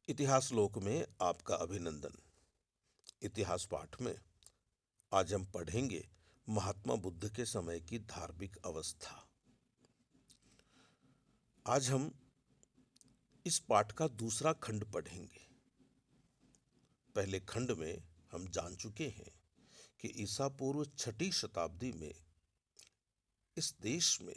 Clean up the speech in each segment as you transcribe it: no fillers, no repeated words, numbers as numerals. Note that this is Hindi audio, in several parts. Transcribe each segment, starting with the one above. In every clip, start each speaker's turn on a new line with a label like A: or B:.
A: इतिहास लोक में आपका अभिनंदन। इतिहास पाठ में आज हम पढ़ेंगे महात्मा बुद्ध के समय की धार्मिक अवस्था। आज हम इस पाठ का दूसरा खंड पढ़ेंगे। पहले खंड में हम जान चुके हैं कि ईसा पूर्व 6वीं शताब्दी में इस देश में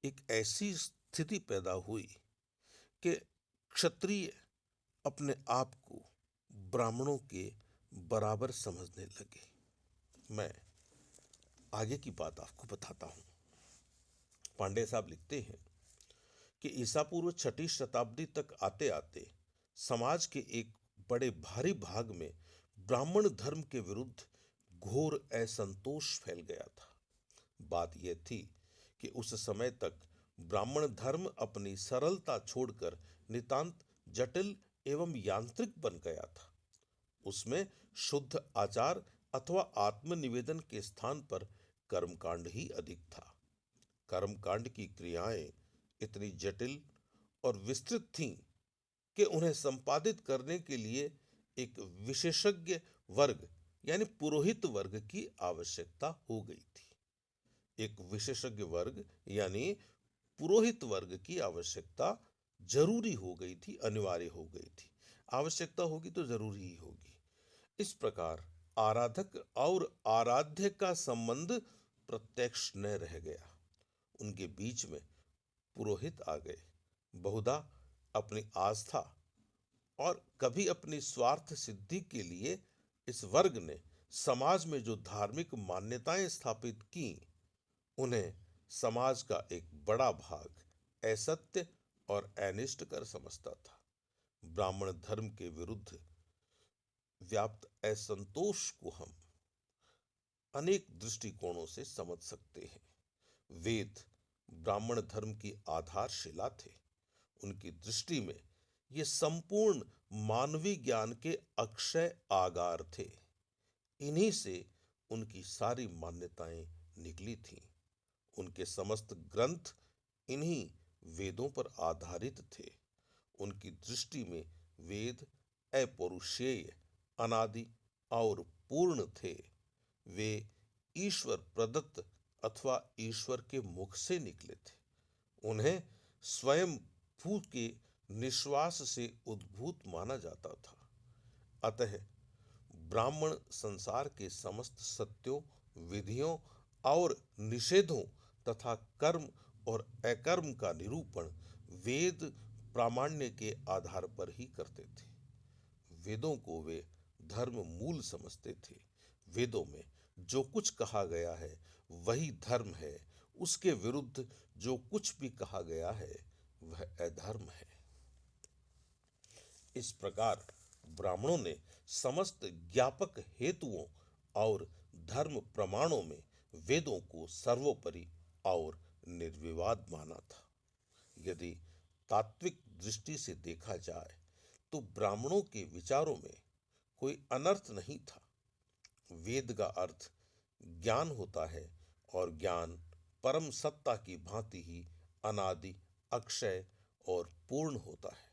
A: एक ऐसी स्थिति पैदा हुई कि क्षत्रिय अपने आप को ब्राह्मणों के बराबर समझने लगे। मैं आगे की बात आपको बताता हूं। पांडे साहब लिखते हैं कि ईसा पूर्व 6वीं शताब्दी तक आते आते समाज के एक बड़े भारी भाग में ब्राह्मण धर्म के विरुद्ध घोर असंतोष फैल गया था। बात यह थी कि उस समय तक ब्राह्मण धर्म अपनी सरलता छोड़कर नितांत जटिल एवं यांत्रिक बन गया था। उसमें शुद्ध आचार अथवा आत्मनिवेदन के स्थान पर कर्मकांड ही अधिक था। कर्मकांड की क्रियाएं इतनी जटिल और विस्तृत थीं कि उन्हें संपादित करने के लिए एक विशेषज्ञ वर्ग यानी पुरोहित वर्ग की आवश्यकता हो गई थी। एक विशेषज्ञ वर्ग यानी पुरोहित वर्ग की आवश्यकता जरूरी हो गई थी, अनिवार्य हो गई थी। आवश्यकता होगी तो जरूरी ही होगी। इस प्रकार आराधक और आराध्य का संबंध प्रत्यक्ष न रह गया। उनके बीच में पुरोहित आ गए। बहुधा अपनी आस्था और कभी अपनी स्वार्थ सिद्धि के लिए इस वर्ग ने समाज में जो धार्मिक मान्यताएं स्थापित की, उन्हें समाज का एक बड़ा भाग असत्य और अनिष्ट कर समझता था। ब्राह्मण धर्म के विरुद्ध व्याप्त असंतोष को हम अनेक दृष्टिकोणों से समझ सकते हैं। वेद ब्राह्मण धर्म की आधारशिला थे। उनकी दृष्टि में ये संपूर्ण मानवीय ज्ञान के अक्षय आगार थे। इन्हीं से उनकी सारी मान्यताएं निकली थीं। उनके समस्त ग्रंथ इन्हीं वेदों पर आधारित थे। उनकी दृष्टि में वेद अपौरुषेय, अनादि और पूर्ण थे। वे ईश्वर प्रदत्त अथवा ईश्वर के मुख से निकले थे। उन्हें स्वयं भू के निश्वास से उद्भूत माना जाता था। अतः ब्राह्मण संसार के समस्त सत्यों, विधियों और निषेधों तथा कर्म और अकर्म का निरूपण वेद प्रामाण्य के आधार पर ही करते थे। वेदों को वे धर्म मूल समझते थे। वेदों में जो कुछ कहा गया है वही धर्म है। उसके विरुद्ध जो कुछ भी कहा गया है वह अधर्म है। इस प्रकार ब्राह्मणों ने समस्त ज्ञापक हेतुओं और धर्म प्रमाणों में वेदों को सर्वोपरि और निर्विवाद माना था। यदि तात्विक दृष्टि से देखा जाए तो ब्राह्मणों के विचारों में कोई अनर्थ नहीं था। वेद का अर्थ ज्ञान होता है और ज्ञान परम सत्ता की भांति ही अनादि, अक्षय और पूर्ण होता है।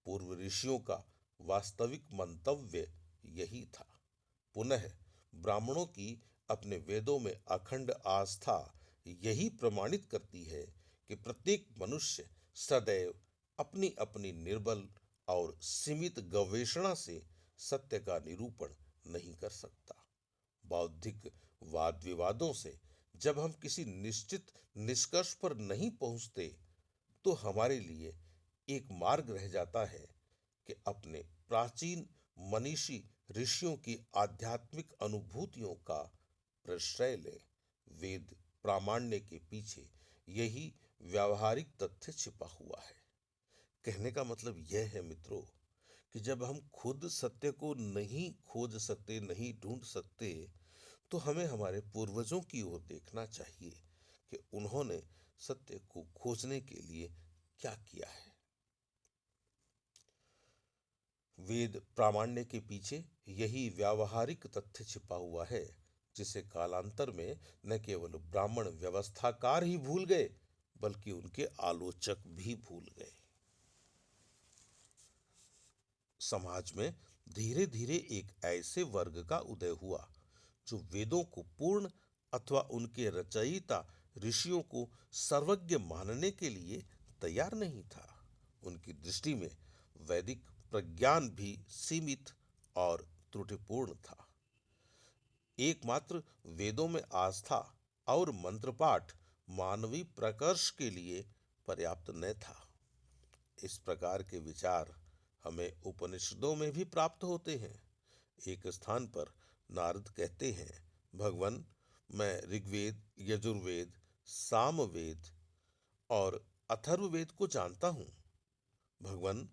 A: पूर्व ऋषियों का वास्तविक मंतव्य यही था। पुनः ब्राह्मणों की अपने वेदों में अखंड आस्था यही प्रमाणित करती है कि प्रत्येक मनुष्य सदैव अपनी अपनी निर्बल और सीमित गवेषणा से सत्य का निरूपण नहीं कर सकता। बौद्धिक वाद विवादों से जब हम किसी निश्चित निष्कर्ष पर नहीं पहुंचते तो हमारे लिए एक मार्ग रह जाता है कि अपने प्राचीन मनीषी ऋषियों की आध्यात्मिक अनुभूतियों का प्रश्रय लें। वेद प्रामाण्य के पीछे यही व्यावहारिक तथ्य छिपा हुआ है। कहने का मतलब यह है मित्रों कि जब हम खुद सत्य को नहीं खोज सकते, नहीं ढूंढ सकते, तो हमें हमारे पूर्वजों की ओर देखना चाहिए कि उन्होंने सत्य को खोजने के लिए क्या किया है। वेद प्रामाण्य के पीछे यही व्यावहारिक तथ्य छिपा हुआ है, जिसे कालांतर में न केवल ब्राह्मण व्यवस्थाकार ही भूल गए बल्कि उनके आलोचक भी भूल गए। समाज में धीरे धीरे एक ऐसे वर्ग का उदय हुआ जो वेदों को पूर्ण अथवा उनके रचयिता ऋषियों को सर्वज्ञ मानने के लिए तैयार नहीं था। उनकी दृष्टि में वैदिक प्रज्ञान भी सीमित और त्रुटिपूर्ण था। एकमात्र वेदों में आस्था और मंत्रपाठ मानवीय प्रकर्ष के लिए पर्याप्त न था। इस प्रकार के विचार हमें उपनिषदों में भी प्राप्त होते हैं। एक स्थान पर नारद कहते हैं, भगवान, मैं ऋग्वेद, यजुर्वेद, सामवेद और अथर्ववेद को जानता हूँ। भगवान,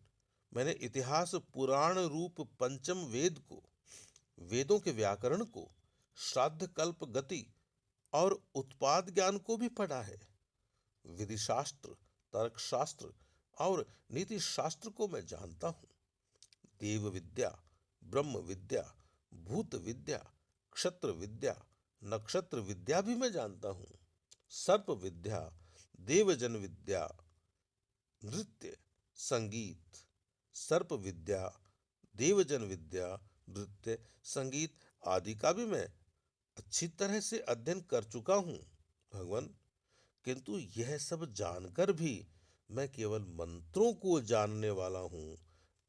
A: मैंने इतिहास पुराण रूप पंचम वेद को, वेदों के व्याकरण को, श्राद्ध कल्प गति और उत्पाद ज्ञान को भी पढ़ा है। विधि शास्त्र, तर्क शास्त्र और नीति शास्त्र को मैं जानता हूँ। देव विद्या, ब्रह्म विद्या, भूत विद्या, क्षत्र विद्या, नक्षत्र विद्या भी मैं जानता हूँ। सर्प विद्या, देवजन विद्या, नृत्य, संगीत, सर्प विद्या, देवजन विद्या, नृत्य, संगीत आदि का भी मैं अच्छी तरह से अध्ययन कर चुका हूँ भगवान, किंतु यह सब जानकर भी मैं केवल मंत्रों को जानने वाला हूँ,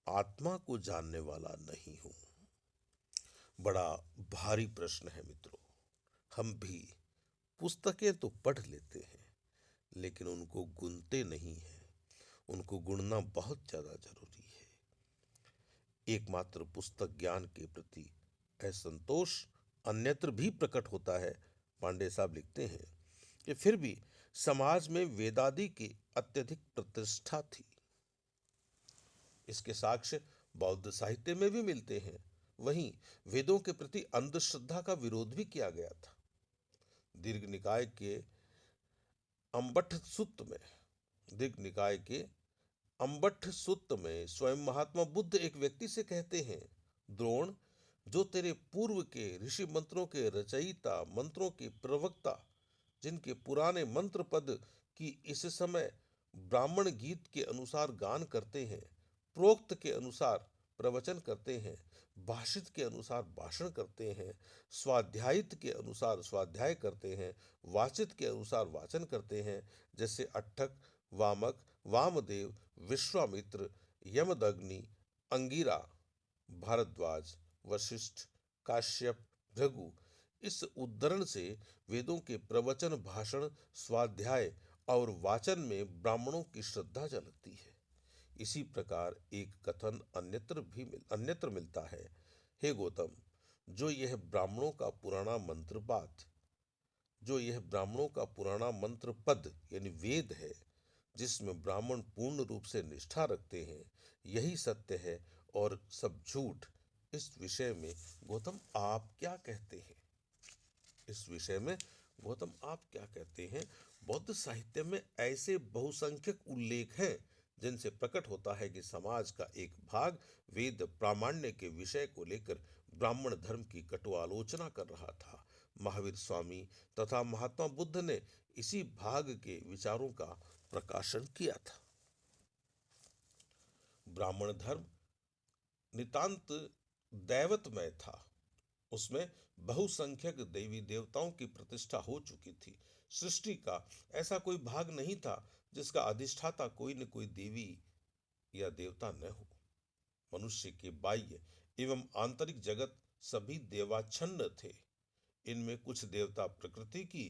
A: आत्मा को जानने वाला नहीं हूँ। बड़ा भारी प्रश्न है मित्रों। हम भी पुस्तकें तो पढ़ लेते हैं, लेकिन उनको गुनते नहीं हैं। उनको गुणना बहुत ज्यादा जरूरी है। एकमात्र पुस्तक ज्ञान के प्रति असंतोष अन्यत्र भी प्रकट होता है। पांडे साहब लिखते हैं कि फिर भी समाज में वेदादि की अत्यधिक प्रतिष्ठा थी। इसके साक्ष्य बौद्ध साहित्य में भी मिलते हैं। वहीं वेदों के प्रति अंधश्रद्धा का विरोध भी किया गया था। दीर्घ निकाय के अम्बट्ठ सुत्त में स्वयं महात्मा बुद्ध एक व्यक्ति से कहते हैं, द्रोण, जो तेरे पूर्व के ऋषि मंत्रों के रचयिता, मंत्रों के प्रवक्ता, जिनके पुराने मंत्र पद की इस समय ब्राह्मण गीत के अनुसार गान करते हैं, प्रोक्त के अनुसार प्रवचन करते हैं, भाषित के अनुसार भाषण करते हैं, स्वाध्यायित के अनुसार स्वाध्याय करते हैं, वाचित के अनुसार वाचन करते हैं, जैसे अट्ठक, वामक, वामदेव, विश्वामित्र, यमदग्नि, अंगिरा, भारद्वाज, वशिष्ठ, काश्यप, भृगु, इस उद्धरण से वेदों के प्रवचन, भाषण, स्वाध्याय और वाचन में ब्राह्मणों की श्रद्धा झलकती है। इसी प्रकार एक कथन अन्यत्र मिलता है, हे गौतम, जो यह ब्राह्मणों का पुराना मंत्र पद यानी वेद है, जिसमें ब्राह्मण पूर्ण रूप से निष्ठा रखते हैं, यही सत्य है और सब झूठ। इस विषय में गौतम आप क्या कहते हैं? बौद्ध साहित्य में ऐसे बहुसंख्यक उल्लेख हैं जिनसे प्रकट होता है कि समाज का एक भाग वेद प्रामाण्य के विषय को लेकर ब्राह्मण धर्म की कटु आलोचना कर रहा था। महावीर स्वामी तथा महात्मा बुद्ध ने इसी भाग के विचारों का प्रकाशन किया था। ब्राह्मण धर्म नितांत दैवतमय था। उसमें बहुसंख्यक देवी देवताओं की प्रतिष्ठा हो चुकी थी। सृष्टि का ऐसा कोई भाग नहीं था जिसका अधिष्ठाता कोई न कोई देवी या देवता न हो। मनुष्य के बाह्य एवं आंतरिक जगत सभी देवाच्छन्न थे। इनमें कुछ देवता प्रकृति की,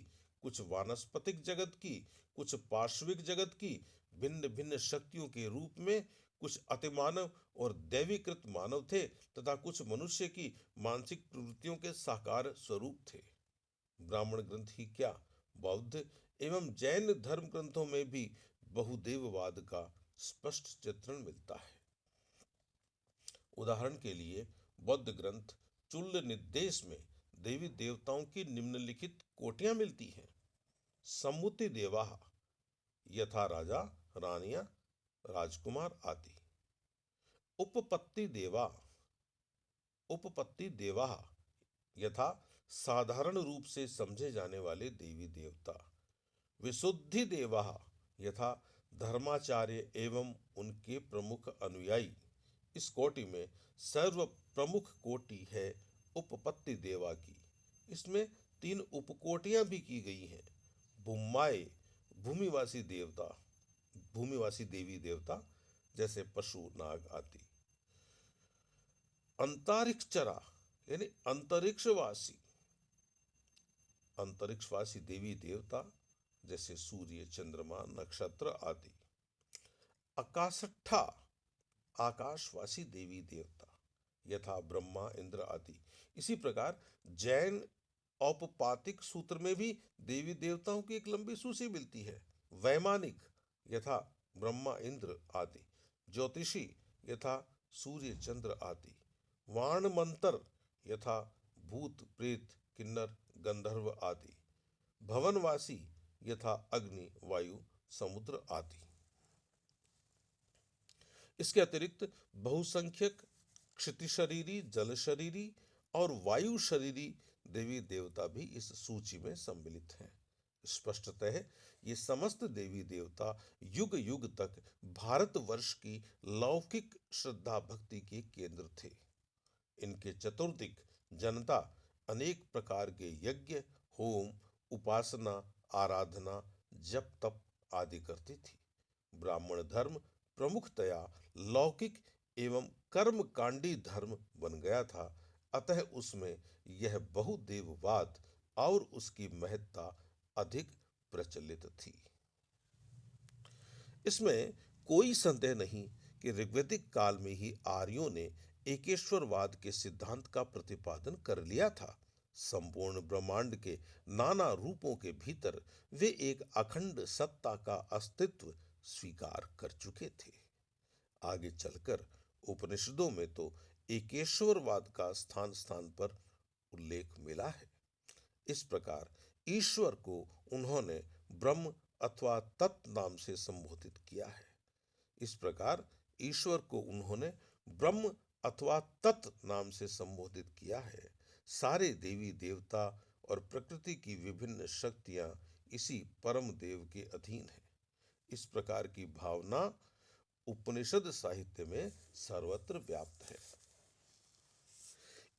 A: कुछ वानस्पतिक जगत की, कुछ पार्श्विक जगत की भिन्न भिन्न शक्तियों के रूप में, कुछ अतिमानव और दैवीकृत मानव थे तथा कुछ मनुष्य की मानसिक प्रवृत्तियों के साकार स्वरूप थे। ब्राह्मण ग्रंथ ही क्या, बौद्ध एवं जैन धर्म ग्रंथों में भी बहुदेववाद का स्पष्ट चित्रण मिलता है। उदाहरण के लिए बौद्ध ग्रंथ चुल्ल निर्देश में देवी देवताओं की निम्नलिखित कोटियां मिलती हैं। सम्मुति देवाः यथा राजा, रानियां, राजकुमार आदि। उपपत्ति देवाः यथा साधारण रूप से समझे जाने वाले देवी देवता। विशुद्धि देवाः यथा धर्माचार्य एवं उनके प्रमुख अनुयायी। इस कोटि में सर्व प्रमुख कोटि है उपपत्ति देवा की। इसमें 3 उपकोटियां भी की गई हैं। भूमाए भूमिवासी देवता, भूमिवासी देवी देवता जैसे पशु नाग आदि। अंतरिक्षरा यानी अंतरिक्षवासी, अंतरिक्षवासी देवी देवता जैसे सूर्य चंद्रमा नक्षत्र आदि। आकाशट्ठा आकाशवासी देवी देवता यथा ब्रह्मा इंद्र आदि। इसी प्रकार जैन औपपातिक सूत्र में भी देवी देवताओं की एक लंबी सूची मिलती है। वैमानिक यथा ब्रह्मा इंद्र आदि। ज्योतिषी यथा सूर्य चंद्र आदि। वाणमंतर यथा भूत प्रेत किन्नर गंधर्व आदि। भवनवासी यथा अग्नि वायु समुद्र आदि। इसके अतिरिक्त बहुसंख्यक क्षिति शरीरी, जल शरीरी और वायु शरीरी देवी देवता भी इस सूची में सम्मिलित हैं। स्पष्टतः ये समस्त देवी देवता युग युग तक भारतवर्ष की लौकिक श्रद्धा भक्ति के केंद्र थे। इनके चतुर्दिक जनता अनेक प्रकार के यज्ञ, होम, उपासना, आराधना, जप तप आदि करती थी। ब्राह्मण धर्म प्रमुखतया लौकिक एवं कर्मकांडी धर्म बन गया था। अतः उसमें यह बहुदेववाद और उसकी महत्ता अधिक प्रचलित थी। इसमें कोई संदेह नहीं कि ऋग्वैदिक काल में ही आर्यों ने एकेश्वरवाद के सिद्धांत का प्रतिपादन कर लिया था। संपूर्ण ब्रह्मांड के नाना रूपों के भीतर वे एक अखंड सत्ता का अस्तित्व स्वीकार कर चुके थे। आगे चलकर उपनिषदों में तो एकेश्वरवाद का स्थान स्थान पर उल्लेख मिला है। इस प्रकार ईश्वर को उन्होंने ब्रह्म अथवा तत् नाम से संबोधित किया है। इस प्रकार ईश्वर को उन्होंने ब्रह्म अथवा तत् नाम से संबोधित किया है। सारे देवी देवता और प्रकृति की विभिन्न शक्तियां इसी परम देव के अधीन है। इस प्रकार की भावना उपनिषद साहित्य में सर्वत्र व्याप्त है।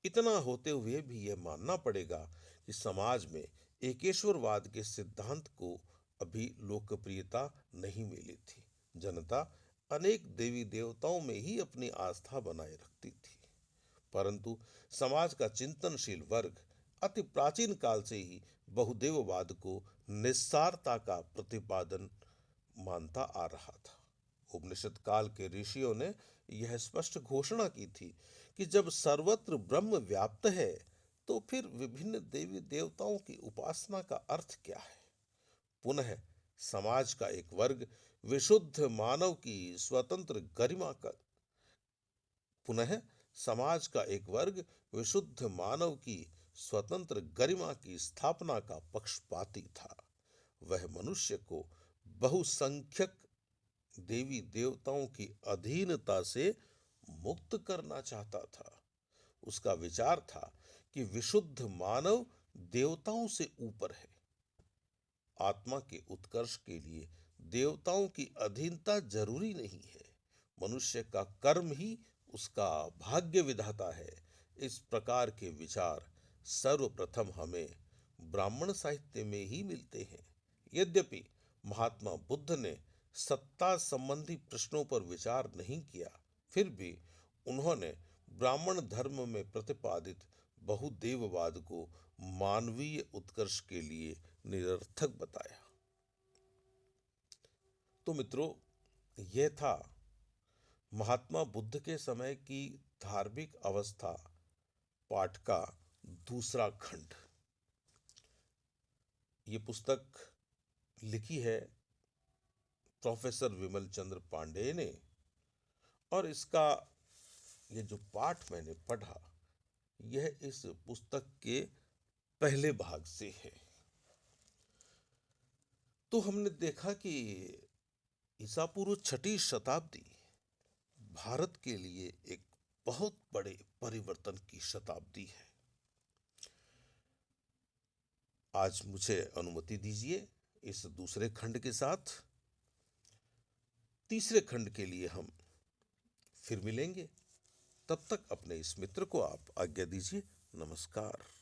A: इतना होते हुए भी यह मानना पड़ेगा कि समाज में एकेश्वरवाद के सिद्धांत को अभी लोकप्रियता नहीं मिली थी। जनता अनेक देवी देवताओं में ही अपनी आस्था बनाए रखती थी। परंतु समाज का चिंतनशील वर्ग अति प्राचीन काल से ही बहुदेववाद को निस्सारता का प्रतिपादन मानता आ रहा था। उपनिषद काल के ऋषियों ने यह स्पष्ट घोषणा की थी कि जब सर्वत्र ब्रह्म व्याप्त है तो फिर विभिन्न देवी देवताओं की उपासना का अर्थ क्या है। पुनः समाज का एक वर्ग विशुद्ध मानव की स्वतंत्र गरिमा का पुनः समाज का एक वर्ग विशुद्ध मानव की स्वतंत्र गरिमा की स्थापना का पक्षपाती था। वह मनुष्य को बहुसंख्यक देवी देवताओं की अधीनता से मुक्त करना चाहता था। उसका विचार था कि विशुद्ध मानव देवताओं से ऊपर है। आत्मा के उत्कर्ष के लिए देवताओं की अधीनता जरूरी नहीं है। मनुष्य का कर्म ही उसका भाग्य विधाता है। इस प्रकार के विचार सर्वप्रथम हमें ब्राह्मण साहित्य में ही मिलते हैं। यद्यपि महात्मा बुद्ध ने सत्ता संबंधी प्रश्नों पर विचार नहीं किया, फिर भी उन्होंने ब्राह्मण धर्म में प्रतिपादित बहुदेववाद को मानवीय उत्कर्ष के लिए निरर्थक बताया। तो मित्रों, यह था महात्मा बुद्ध के समय की धार्मिक अवस्था पाठ का दूसरा खंड। ये पुस्तक लिखी है प्रोफेसर विमल चंद्र पांडेय ने, और इसका ये जो पाठ मैंने पढ़ा यह इस पुस्तक के पहले भाग से है। तो हमने देखा कि ईसा पूर्व 6वीं शताब्दी भारत के लिए एक बहुत बड़े परिवर्तन की शताब्दी है। आज मुझे अनुमति दीजिए इस दूसरे खंड के साथ तीसरे खंड के लिए हम फिर मिलेंगे। तब तक अपने इस मित्र को आप आज्ञा दीजिए। नमस्कार।